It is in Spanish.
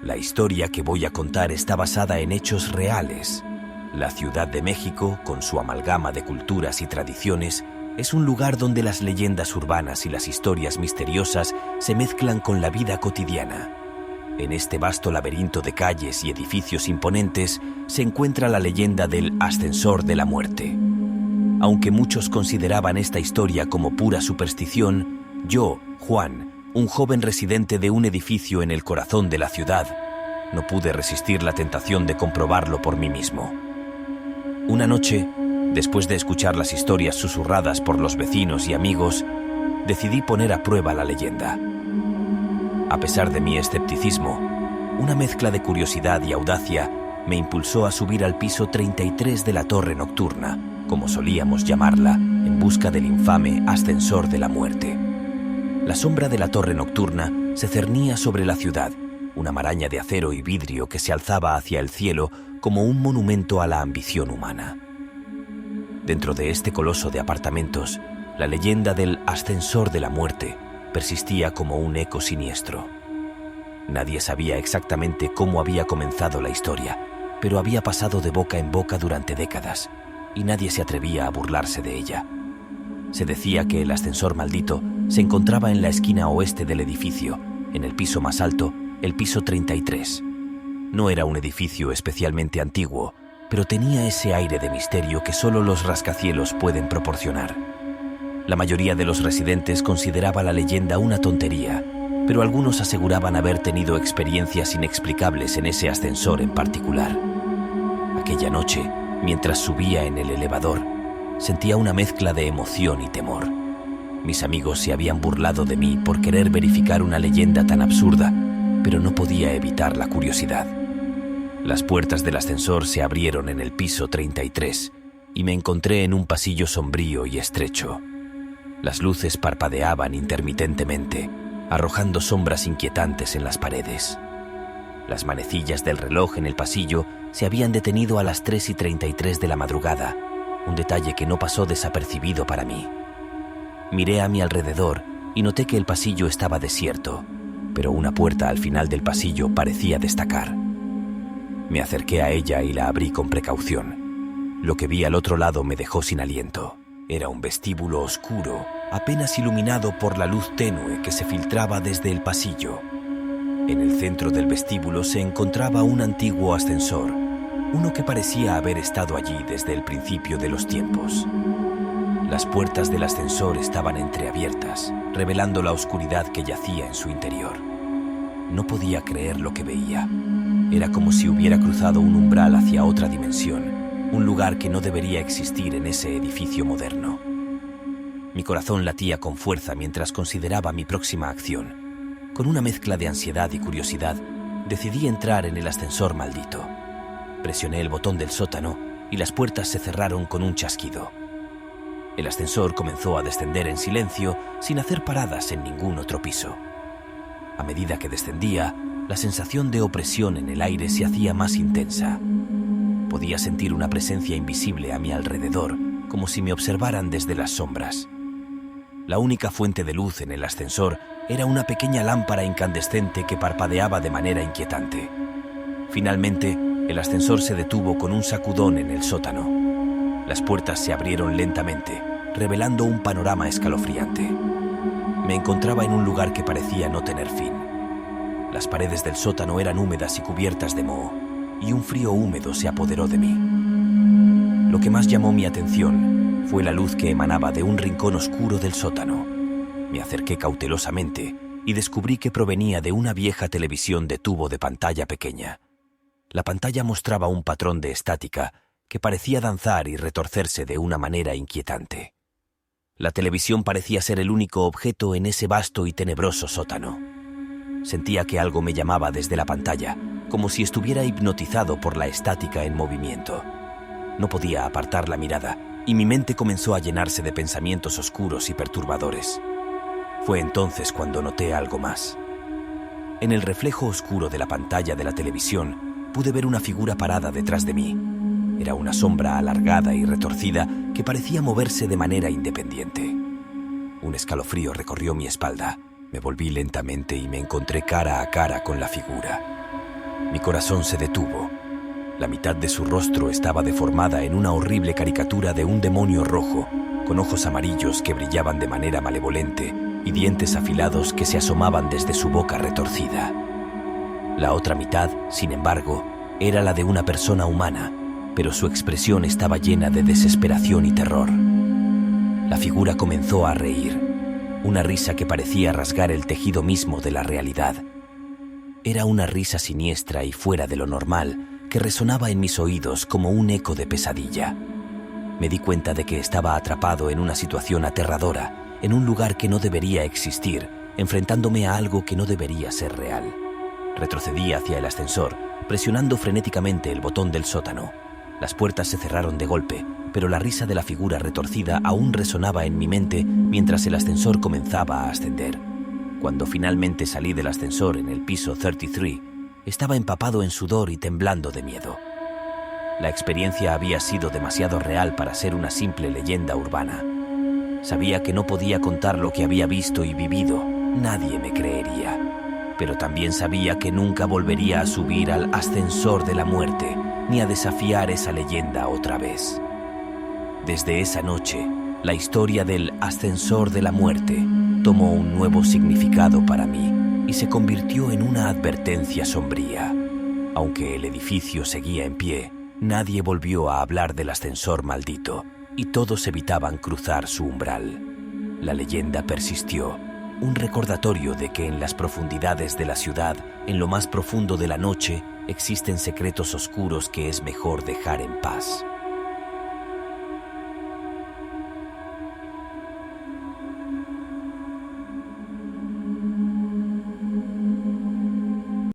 La historia que voy a contar está basada en hechos reales. La Ciudad de México, con su amalgama de culturas y tradiciones, es un lugar donde las leyendas urbanas y las historias misteriosas se mezclan con la vida cotidiana. En este vasto laberinto de calles y edificios imponentes se encuentra la leyenda del Ascensor de la Muerte. Aunque muchos consideraban esta historia como pura superstición, yo, Juan, un joven residente de un edificio en el corazón de la ciudad, no pude resistir la tentación de comprobarlo por mí mismo. Una noche, después de escuchar las historias susurradas por los vecinos y amigos, decidí poner a prueba la leyenda. A pesar de mi escepticismo, una mezcla de curiosidad y audacia me impulsó a subir al piso 33 de la torre nocturna, como solíamos llamarla, en busca del infame Ascensor de la Muerte. La sombra de la torre nocturna se cernía sobre la ciudad, una maraña de acero y vidrio que se alzaba hacia el cielo como un monumento a la ambición humana. Dentro de este coloso de apartamentos, la leyenda del Ascensor de la Muerte persistía como un eco siniestro. Nadie sabía exactamente cómo había comenzado la historia, pero había pasado de boca en boca durante décadas, y nadie se atrevía a burlarse de ella. Se decía que el ascensor maldito se encontraba en la esquina oeste del edificio, en el piso más alto, el piso 33. No era un edificio especialmente antiguo, pero tenía ese aire de misterio que solo los rascacielos pueden proporcionar. La mayoría de los residentes consideraba la leyenda una tontería, pero algunos aseguraban haber tenido experiencias inexplicables en ese ascensor en particular. Aquella noche, mientras subía en el elevador, sentía una mezcla de emoción y temor. Mis amigos se habían burlado de mí por querer verificar una leyenda tan absurda, pero no podía evitar la curiosidad. Las puertas del ascensor se abrieron en el piso 33 y me encontré en un pasillo sombrío y estrecho. Las luces parpadeaban intermitentemente, arrojando sombras inquietantes en las paredes. Las manecillas del reloj en el pasillo se habían detenido a las 3:33 de la madrugada, un detalle que no pasó desapercibido para mí. Miré a mi alrededor y noté que el pasillo estaba desierto, pero una puerta al final del pasillo parecía destacar. Me acerqué a ella y la abrí con precaución. Lo que vi al otro lado me dejó sin aliento. Era un vestíbulo oscuro, apenas iluminado por la luz tenue que se filtraba desde el pasillo. En el centro del vestíbulo se encontraba un antiguo ascensor, uno que parecía haber estado allí desde el principio de los tiempos. Las puertas del ascensor estaban entreabiertas, revelando la oscuridad que yacía en su interior. No podía creer lo que veía. Era como si hubiera cruzado un umbral hacia otra dimensión, un lugar que no debería existir en ese edificio moderno. Mi corazón latía con fuerza mientras consideraba mi próxima acción. Con una mezcla de ansiedad y curiosidad, decidí entrar en el ascensor maldito. Presioné el botón del sótano y las puertas se cerraron con un chasquido. El ascensor comenzó a descender en silencio, sin hacer paradas en ningún otro piso. A medida que descendía, la sensación de opresión en el aire se hacía más intensa. Podía sentir una presencia invisible a mi alrededor, como si me observaran desde las sombras. La única fuente de luz en el ascensor era una pequeña lámpara incandescente que parpadeaba de manera inquietante. Finalmente, el ascensor se detuvo con un sacudón en el sótano. Las puertas se abrieron lentamente, revelando un panorama escalofriante. Me encontraba en un lugar que parecía no tener fin. Las paredes del sótano eran húmedas y cubiertas de moho, y un frío húmedo se apoderó de mí. Lo que más llamó mi atención fue la luz que emanaba de un rincón oscuro del sótano. Me acerqué cautelosamente y descubrí que provenía de una vieja televisión de tubo de pantalla pequeña. La pantalla mostraba un patrón de estática que parecía danzar y retorcerse de una manera inquietante. La televisión parecía ser el único objeto en ese vasto y tenebroso sótano. Sentía que algo me llamaba desde la pantalla, como si estuviera hipnotizado por la estática en movimiento. No podía apartar la mirada, y mi mente comenzó a llenarse de pensamientos oscuros y perturbadores. Fue entonces cuando noté algo más. En el reflejo oscuro de la pantalla de la televisión, pude ver una figura parada detrás de mí. Era una sombra alargada y retorcida que parecía moverse de manera independiente. Un escalofrío recorrió mi espalda. Me volví lentamente y me encontré cara a cara con la figura. Mi corazón se detuvo. La mitad de su rostro estaba deformada en una horrible caricatura de un demonio rojo, con ojos amarillos que brillaban de manera malevolente y dientes afilados que se asomaban desde su boca retorcida. La otra mitad, sin embargo, era la de una persona humana, pero su expresión estaba llena de desesperación y terror. La figura comenzó a reír, una risa que parecía rasgar el tejido mismo de la realidad. Era una risa siniestra y fuera de lo normal, que resonaba en mis oídos como un eco de pesadilla. Me di cuenta de que estaba atrapado en una situación aterradora, en un lugar que no debería existir, enfrentándome a algo que no debería ser real. Retrocedí hacia el ascensor, presionando frenéticamente el botón del sótano. Las puertas se cerraron de golpe, pero la risa de la figura retorcida aún resonaba en mi mente mientras el ascensor comenzaba a ascender. Cuando finalmente salí del ascensor en el piso 33, estaba empapado en sudor y temblando de miedo. La experiencia había sido demasiado real para ser una simple leyenda urbana. Sabía que no podía contar lo que había visto y vivido, nadie me creería. Pero también sabía que nunca volvería a subir al ascensor de la muerte, ni a desafiar esa leyenda otra vez. Desde esa noche, la historia del ascensor de la muerte tomó un nuevo significado para mí y se convirtió en una advertencia sombría. Aunque el edificio seguía en pie, nadie volvió a hablar del ascensor maldito y todos evitaban cruzar su umbral. La leyenda persistió, un recordatorio de que en las profundidades de la ciudad, en lo más profundo de la noche, existen secretos oscuros que es mejor dejar en paz.